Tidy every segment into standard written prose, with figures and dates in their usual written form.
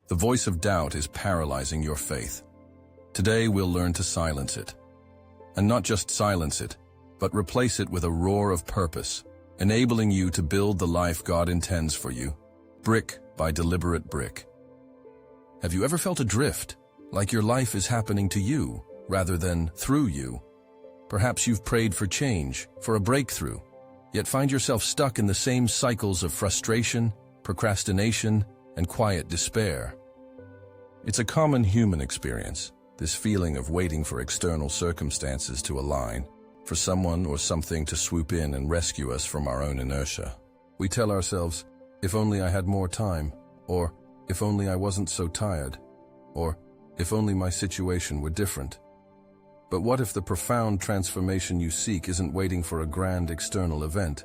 The voice of doubt is paralyzing your faith. Today we'll learn to silence it. And not just silence it, but replace it with a roar of purpose, enabling you to build the life God intends for you, brick by deliberate brick. Have you ever felt adrift, like your life is happening to you rather than through you? Perhaps you've prayed for change, for a breakthrough, yet find yourself stuck in the same cycles of frustration, procrastination, and quiet despair. It's a common human experience, this feeling of waiting for external circumstances to align, for someone or something to swoop in and rescue us from our own inertia. We tell ourselves, if only I had more time, or if only I wasn't so tired, or if only my situation were different. But what if the profound transformation you seek isn't waiting for a grand external event,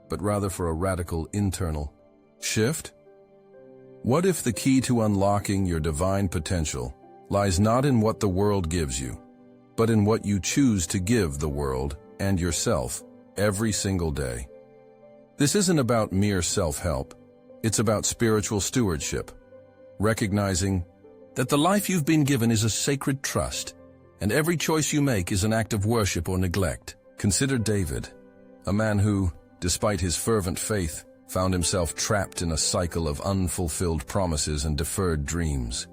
but rather for a radical internal shift? What if the key to unlocking your divine potential lies not in what the world gives you, but in what you choose to give the world and yourself every single day? This isn't about mere self-help. It's about spiritual stewardship, recognizing that the life you've been given is a sacred trust, and every choice you make is an act of worship or neglect. Consider David, a man who, despite his fervent faith, found himself trapped in a cycle of unfulfilled promises and deferred dreams.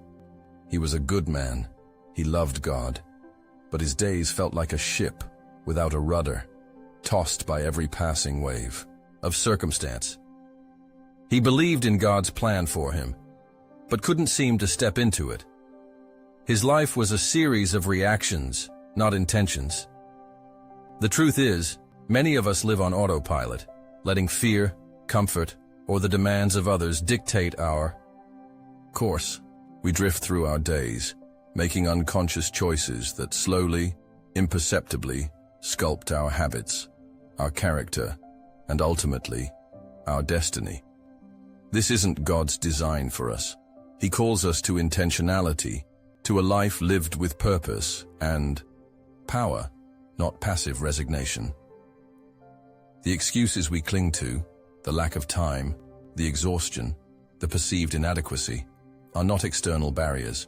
He was a good man. He loved God. But his days felt like a ship without a rudder, tossed by every passing wave of circumstance. He believed in God's plan for him, but couldn't seem to step into it. His life was a series of reactions, not intentions. The truth is, many of us live on autopilot, letting fear, comfort, or the demands of others dictate our course. We drift through our days, making unconscious choices that slowly, imperceptibly, sculpt our habits, our character, and ultimately, our destiny. This isn't God's design for us. He calls us to intentionality, to a life lived with purpose and power, not passive resignation. The excuses we cling to, the lack of time, the exhaustion, the perceived inadequacy, are not external barriers.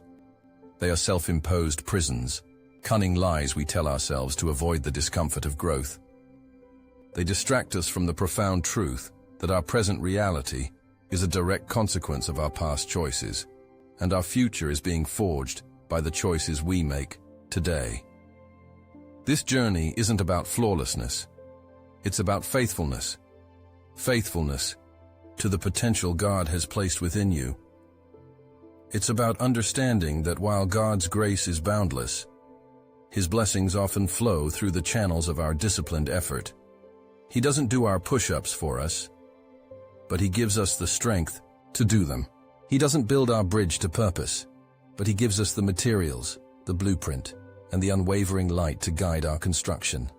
They are self-imposed prisons, cunning lies we tell ourselves to avoid the discomfort of growth. They distract us from the profound truth that our present reality is a direct consequence of our past choices, and our future is being forged by the choices we make today. This journey isn't about flawlessness. It's about faithfulness. Faithfulness to the potential God has placed within you. It's about understanding that while God's grace is boundless, His blessings often flow through the channels of our disciplined effort. He doesn't do our push-ups for us, but He gives us the strength to do them. He doesn't build our bridge to purpose, but He gives us the materials, the blueprint, and the unwavering light to guide our construction.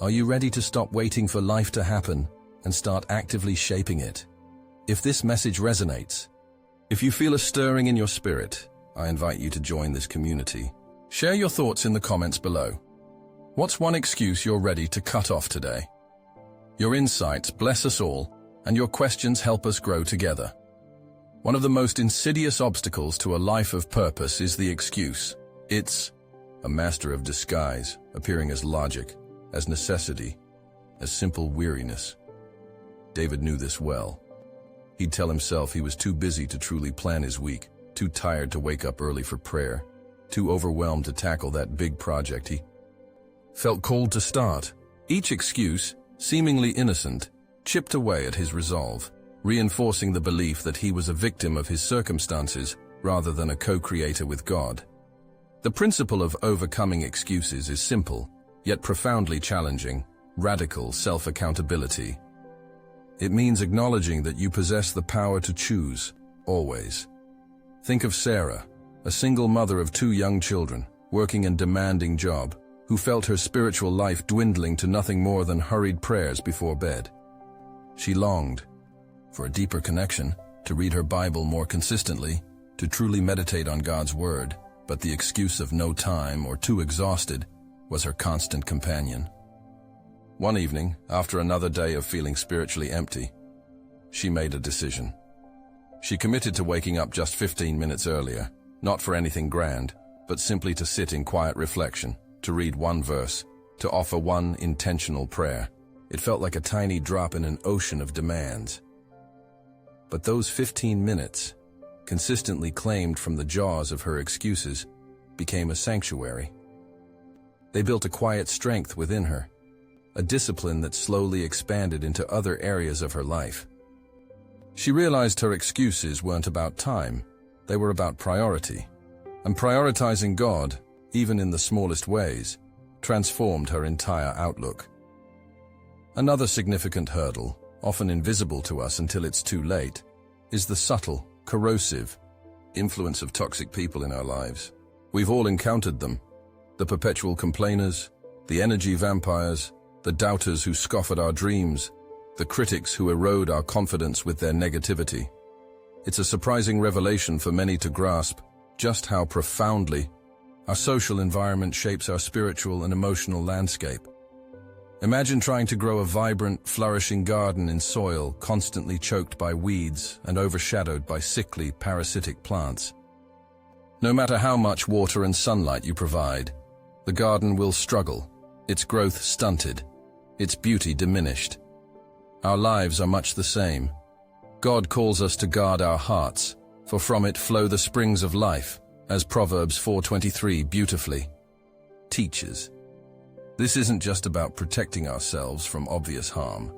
Are you ready to stop waiting for life to happen and start actively shaping it? If this message resonates, if you feel a stirring in your spirit, I invite you to join this community. Share your thoughts in the comments below. What's one excuse you're ready to cut off today? Your insights bless us all, and your questions help us grow together. One of the most insidious obstacles to a life of purpose is the excuse. It's a master of disguise, appearing as logic, as necessity, as simple weariness. David knew this well. He'd tell himself he was too busy to truly plan his week, too tired to wake up early for prayer, too overwhelmed to tackle that big project he felt called to start. Each excuse, seemingly innocent, chipped away at his resolve, reinforcing the belief that he was a victim of his circumstances rather than a co-creator with God. The principle of overcoming excuses is simple, yet profoundly challenging: radical self-accountability. It means acknowledging that you possess the power to choose, always. Think of Sarah, a single mother of 2 young children, working a demanding job, who felt her spiritual life dwindling to nothing more than hurried prayers before bed. She longed for a deeper connection, to read her Bible more consistently, to truly meditate on God's Word, but the excuse of no time or too exhausted was her constant companion. One evening, after another day of feeling spiritually empty, she made a decision. She committed to waking up just 15 minutes earlier, not for anything grand, but simply to sit in quiet reflection, to read one verse, to offer one intentional prayer. It felt like a tiny drop in an ocean of demands. But those 15 minutes, consistently claimed from the jaws of her excuses, became a sanctuary. They built a quiet strength within her, a discipline that slowly expanded into other areas of her life. She realized her excuses weren't about time, they were about priority. And prioritizing God, even in the smallest ways, transformed her entire outlook. Another significant hurdle, often invisible to us until it's too late, is the subtle, corrosive influence of toxic people in our lives. We've all encountered them. The perpetual complainers, the energy vampires, the doubters who scoff at our dreams, the critics who erode our confidence with their negativity. It's a surprising revelation for many to grasp just how profoundly our social environment shapes our spiritual and emotional landscape. Imagine trying to grow a vibrant, flourishing garden in soil constantly choked by weeds and overshadowed by sickly, parasitic plants. No matter how much water and sunlight you provide, the garden will struggle, its growth stunted, its beauty diminished. Our lives are much the same. God calls us to guard our hearts, for from it flow the springs of life, as Proverbs 4:23 beautifully teaches. This isn't just about protecting ourselves from obvious harm.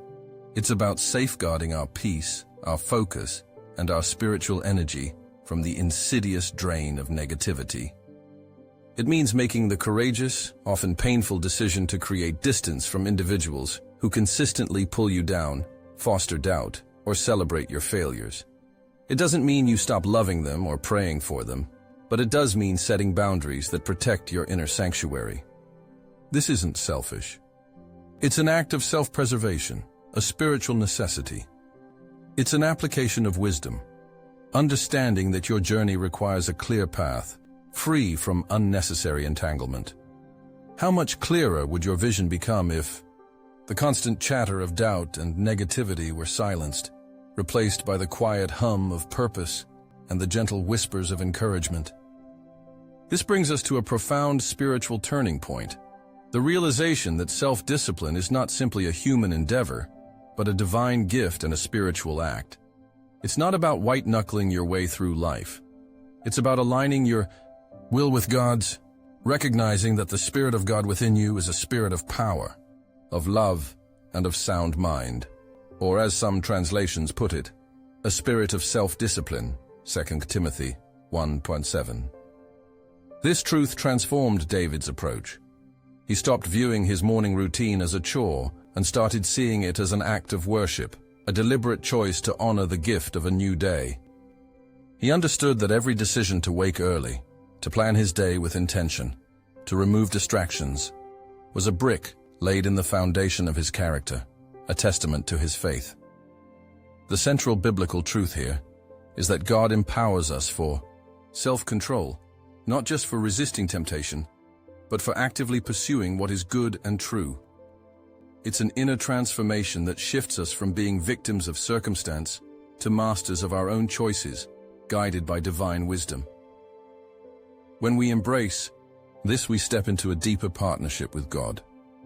It's about safeguarding our peace, our focus, and our spiritual energy from the insidious drain of negativity. It means making the courageous, often painful decision to create distance from individuals who consistently pull you down, foster doubt, or celebrate your failures. It doesn't mean you stop loving them or praying for them, but it does mean setting boundaries that protect your inner sanctuary. This isn't selfish. It's an act of self-preservation, a spiritual necessity. It's an application of wisdom, understanding that your journey requires a clear path, free from unnecessary entanglement. How much clearer would your vision become if the constant chatter of doubt and negativity were silenced, replaced by the quiet hum of purpose and the gentle whispers of encouragement? This brings us to a profound spiritual turning point, the realization that self-discipline is not simply a human endeavor, but a divine gift and a spiritual act. It's not about white-knuckling your way through life. It's about aligning your will with God's, recognizing that the Spirit of God within you is a spirit of power, of love, and of sound mind. Or as some translations put it, a spirit of self-discipline, 2 Timothy 1:7. This truth transformed David's approach. He stopped viewing his morning routine as a chore and started seeing it as an act of worship, a deliberate choice to honor the gift of a new day. He understood that every decision to wake early, to plan his day with intention, to remove distractions, was a brick laid in the foundation of his character, a testament to his faith. The central biblical truth here is that God empowers us for self-control, not just for resisting temptation, but for actively pursuing what is good and true. It's an inner transformation that shifts us from being victims of circumstance to masters of our own choices, guided by divine wisdom. When we embrace this, we step into a deeper partnership with God,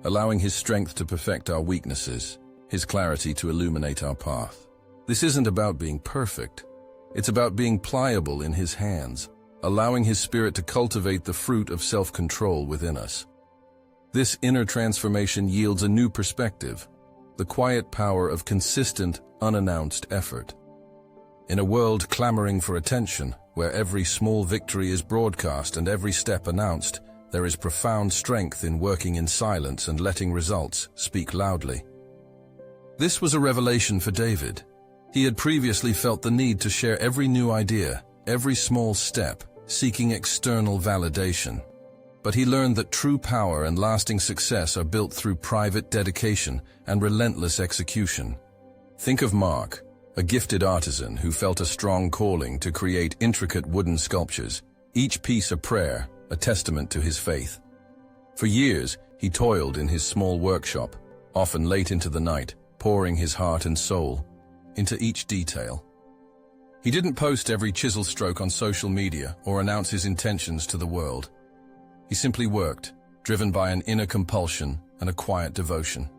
allowing His strength to perfect our weaknesses, His clarity to illuminate our path. This isn't about being perfect. It's about being pliable in His hands, allowing His Spirit to cultivate the fruit of self-control within us. This inner transformation yields a new perspective, the quiet power of consistent, unannounced effort. In a world clamoring for attention, where every small victory is broadcast and every step announced, there is profound strength in working in silence and letting results speak loudly. This was a revelation for David. He had previously felt the need to share every new idea, every small step, seeking external validation. But he learned that true power and lasting success are built through private dedication and relentless execution. Think of Mark, a gifted artisan who felt a strong calling to create intricate wooden sculptures, each piece a prayer, a testament to his faith. For years, he toiled in his small workshop, often late into the night, pouring his heart and soul into each detail. He didn't post every chisel stroke on social media or announce his intentions to the world. He simply worked, driven by an inner compulsion and a quiet devotion.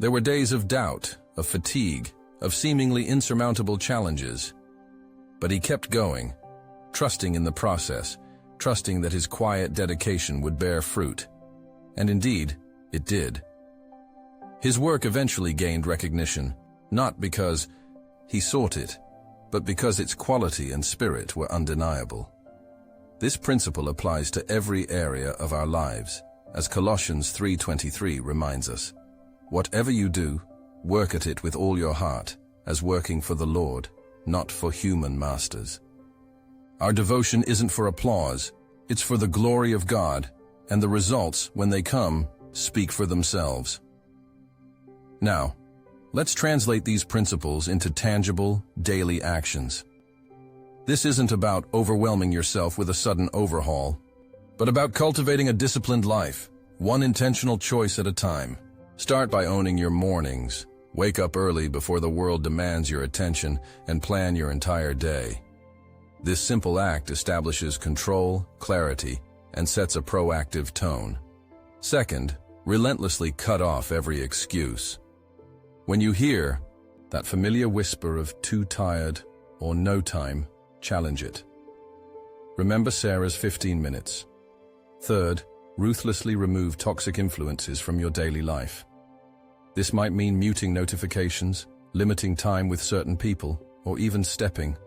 There were days of doubt, of fatigue, of seemingly insurmountable challenges. But he kept going, trusting in the process, trusting that his quiet dedication would bear fruit. And indeed, it did. His work eventually gained recognition, not because he sought it, but because its quality and spirit were undeniable. This principle applies to every area of our lives, as Colossians 3:23 reminds us. Whatever you do, work at it with all your heart, as working for the Lord, not for human masters. Our devotion isn't for applause, it's for the glory of God, and the results, when they come, speak for themselves. Now, let's translate these principles into tangible, daily actions. This isn't about overwhelming yourself with a sudden overhaul, but about cultivating a disciplined life, one intentional choice at a time. Start by owning your mornings. Wake up early before the world demands your attention and plan your entire day. This simple act establishes control, clarity, and sets a proactive tone. Second, relentlessly cut off every excuse. When you hear that familiar whisper of too tired or no time, challenge it. Remember Sarah's 15 minutes. Third, ruthlessly remove toxic influences from your daily life. This might mean muting notifications, limiting time with certain people, or even stepping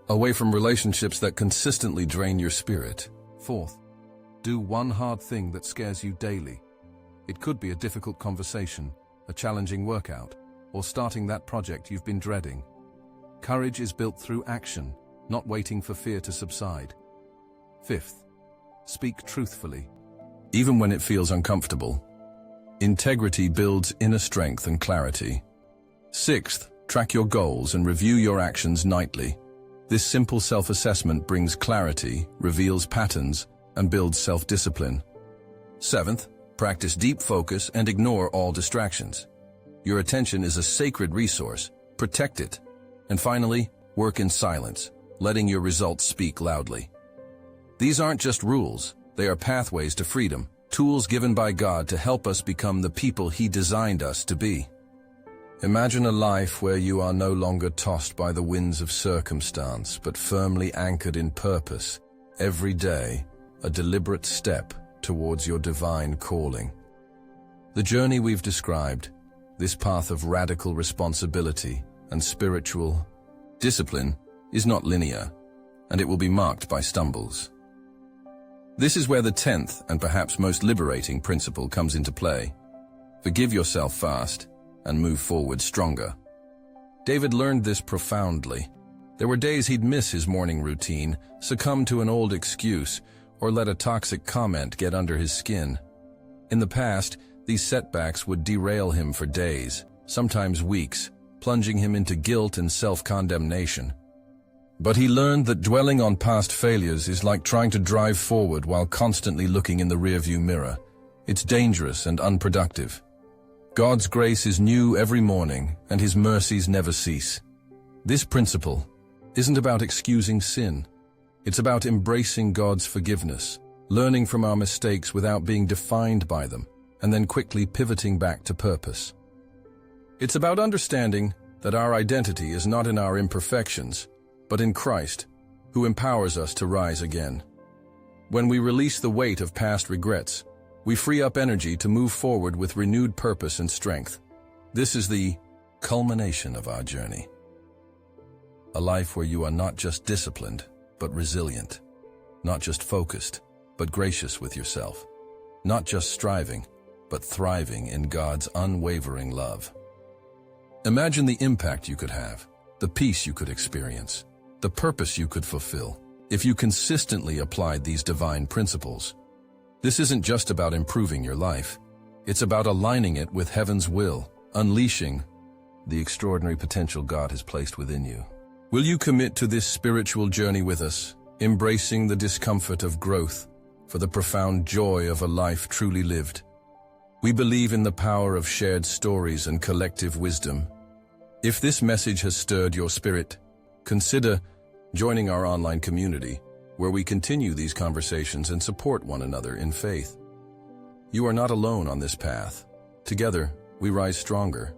away from relationships that consistently drain your spirit. Fourth, do one hard thing that scares you daily. It could be a difficult conversation, a challenging workout, or starting that project you've been dreading. Courage is built through action, not waiting for fear to subside. Fifth, speak truthfully, even when it feels uncomfortable. Integrity builds inner strength and clarity. Sixth, track your goals and review your actions nightly. This simple self-assessment brings clarity, reveals patterns, and builds self-discipline. Seventh, practice deep focus and ignore all distractions. Your attention is a sacred resource. Protect it. And finally, work in silence, letting your results speak loudly. These aren't just rules, they are pathways to freedom, tools given by God to help us become the people He designed us to be. Imagine a life where you are no longer tossed by the winds of circumstance, but firmly anchored in purpose. Every day, a deliberate step towards your divine calling. The journey we've described, this path of radical responsibility and spiritual discipline, is not linear, and it will be marked by stumbles. This is where the 10th and perhaps most liberating principle comes into play. Forgive yourself fast and move forward stronger. David learned this profoundly. There were days he'd miss his morning routine, succumb to an old excuse, or let a toxic comment get under his skin. In the past, these setbacks would derail him for days, sometimes weeks, plunging him into guilt and self-condemnation. But he learned that dwelling on past failures is like trying to drive forward while constantly looking in the rearview mirror. It's dangerous and unproductive. God's grace is new every morning, and His mercies never cease. This principle isn't about excusing sin. It's about embracing God's forgiveness, learning from our mistakes without being defined by them, and then quickly pivoting back to purpose. It's about understanding that our identity is not in our imperfections, but in Christ, who empowers us to rise again. When we release the weight of past regrets, we free up energy to move forward with renewed purpose and strength. This is the culmination of our journey. A life where you are not just disciplined, but resilient. Not just focused, but gracious with yourself. Not just striving, but thriving in God's unwavering love. Imagine the impact you could have, the peace you could experience, the purpose you could fulfill, if you consistently applied these divine principles. This isn't just about improving your life. It's about aligning it with heaven's will, unleashing the extraordinary potential God has placed within you. Will you commit to this spiritual journey with us, embracing the discomfort of growth for the profound joy of a life truly lived? We believe in the power of shared stories and collective wisdom. If this message has stirred your spirit, Consider joining our online community, where we continue these conversations and support one another in faith. You are not alone on this path. Together, we rise stronger,